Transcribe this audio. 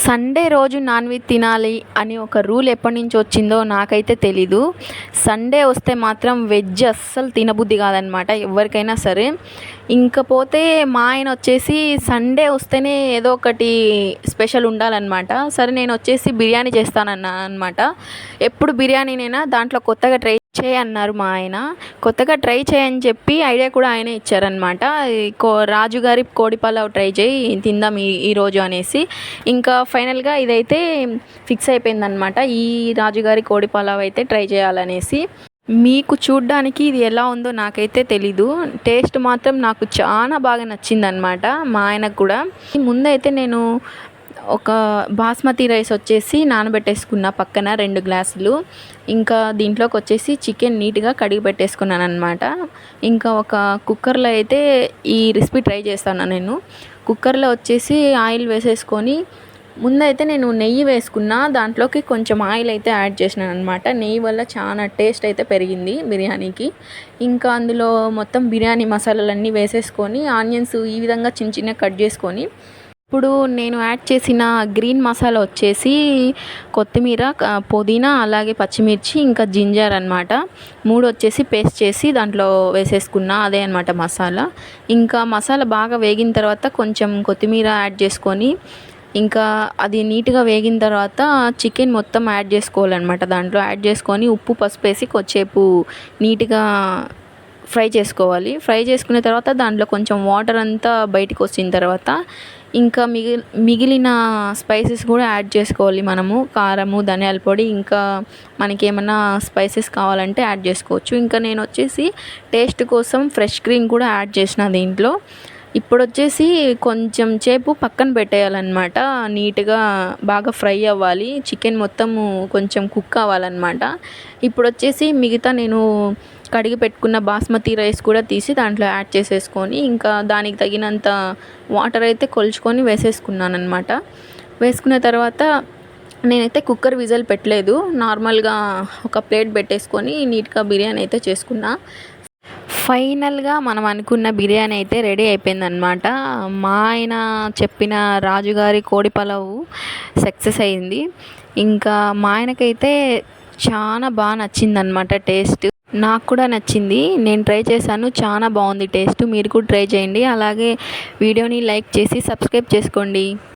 Sunday రోజు non veg తినాలి అని ఒక రూల్ ఎప్పటి నుంచి వచ్చిందో నాకైతే తెలీదు. సండే వస్తే మాత్రం వెజ్ అస్సలు తినబుద్ధి కాదనమాట ఎవరికైనా సరే. ఇంకపోతే మా ఆయన వచ్చేసి సండే వస్తేనే ఏదో ఒకటి స్పెషల్ ఉండాలన్నమాట. సరే నేను వచ్చేసి బిర్యానీ చేస్తానన్నా అనమాట. ఎప్పుడు బిర్యానీనైనా దాంట్లో కొత్తగా ట్రై చేయన్నారు మా ఆయన. కొత్తగా ట్రై చేయని చెప్పి ఐడియా కూడా ఆయనే ఇచ్చారనమాట. రాజుగారి కోడి పలావ్ ట్రై చేయి తిందాం ఈరోజు అనేసి. ఇంకా ఫైనల్గా ఇదైతే ఫిక్స్ అయిపోయిందనమాట. ఈ రాజుగారి కోడి పలావ్ అయితే ట్రై చేయాలనేసి. మీకు చూడ్డానికి ఇది ఎలా ఉందో నాకైతే తెలీదు. టేస్ట్ మాత్రం నాకు చాలా బాగా నచ్చిందనమాట. మా ఆయనకు కూడా. ముందైతే నేను ఒక బాస్మతి రైస్ వచ్చేసి నానబెట్టేసుకున్న పక్కన 2 గ్లాసులు. ఇంకా దీంట్లోకి వచ్చేసి చికెన్ నీట్గా కడిగి పెట్టేసుకున్నాను అనమాట. ఇంకా ఒక కుక్కర్లో అయితే ఈ రెసిపీ ట్రై చేస్తాను నేను. కుక్కర్లో వచ్చేసి ఆయిల్ వేసేసుకొని ముందైతే నేను నెయ్యి వేసుకున్నా. దాంట్లోకి కొంచెం ఆయిల్ అయితే యాడ్ చేసినాను అనమాట. నెయ్యి వల్ల చాలా టేస్ట్ అయితే పెరిగింది బిర్యానీకి. ఇంకా అందులో మొత్తం బిర్యానీ మసాలాలన్నీ వేసేసుకొని ఆనియన్స్ ఈ విధంగా చిన్న చిన్న కట్ చేసుకొని, ఇప్పుడు నేను యాడ్ చేసిన గ్రీన్ మసాలా వచ్చేసి కొత్తిమీర, పుదీనా, అలాగే పచ్చిమిర్చి, ఇంకా జింజర్ అనమాట. 3 వచ్చేసి పేస్ట్ చేసి దాంట్లో వేసేసుకున్నా. అదే అనమాట మసాలా. ఇంకా మసాలా బాగా వేగిన తర్వాత కొంచెం కొత్తిమీర యాడ్ చేసుకొని, ఇంకా అది నీట్గా వేగిన తర్వాత చికెన్ మొత్తం యాడ్ చేసుకోవాలన్నమాట. దాంట్లో యాడ్ చేసుకొని ఉప్పు, పసుపు వేసి కొద్దిసేపు నీట్గా ఫ్రై చేసుకోవాలి. ఫ్రై చేసుకున్న తర్వాత దాంట్లో కొంచెం వాటర్ అంతా బయటకు వచ్చిన తర్వాత ఇంకా మిగిలిన స్పైసెస్ కూడా యాడ్ చేసుకోవాలి మనము. కారము, ధనియాల పొడి, ఇంకా మనకి ఏమన్నా స్పైసెస్ కావాలంటే యాడ్ చేసుకోవచ్చు. ఇంకా నేను వచ్చేసి టేస్ట్ కోసం ఫ్రెష్ క్రీమ్ కూడా యాడ్ చేసిన దీంట్లో. ఇప్పుడు వచ్చేసి కొంచెం సేపు పక్కన పెట్టేయాలన్నమాట. నీట్గా బాగా ఫ్రై అవ్వాలి. చికెన్ మొత్తము కొంచెం కుక్ అవ్వాలన్నమాట. ఇప్పుడు వచ్చేసి మిగతా నేను కడిగి పెట్టుకున్న బాస్మతి రైస్ కూడా తీసి దాంట్లో యాడ్ చేసేసుకొని, ఇంకా దానికి తగినంత వాటర్ అయితే కొలుచుకొని వేసేసుకున్నాను అనమాట. వేసుకున్న తర్వాత నేనైతే కుక్కర్ విజిల్ పెట్టలేదు. నార్మల్గా ఒక ప్లేట్ పెట్టేసుకొని నీట్గా బిర్యానీ అయితే చేసుకున్నా. ఫైనల్గా మనం అనుకున్న బిర్యానీ అయితే రెడీ అయిపోయిందనమాట. మా ఆయన చెప్పిన రాజుగారి కోడి పలావ్ సక్సెస్ అయింది. ఇంకా మా ఆయనకైతే చాలా బాగా నచ్చిందనమాట టేస్ట్. నాకు కూడా నచ్చింది. నేను ట్రై చేశాను. చాలా బాగుంది టేస్ట్. మీరు కూడా ట్రై చేయండి. అలాగే వీడియోని లైక్ చేసి సబ్స్క్రైబ్ చేసుకోండి.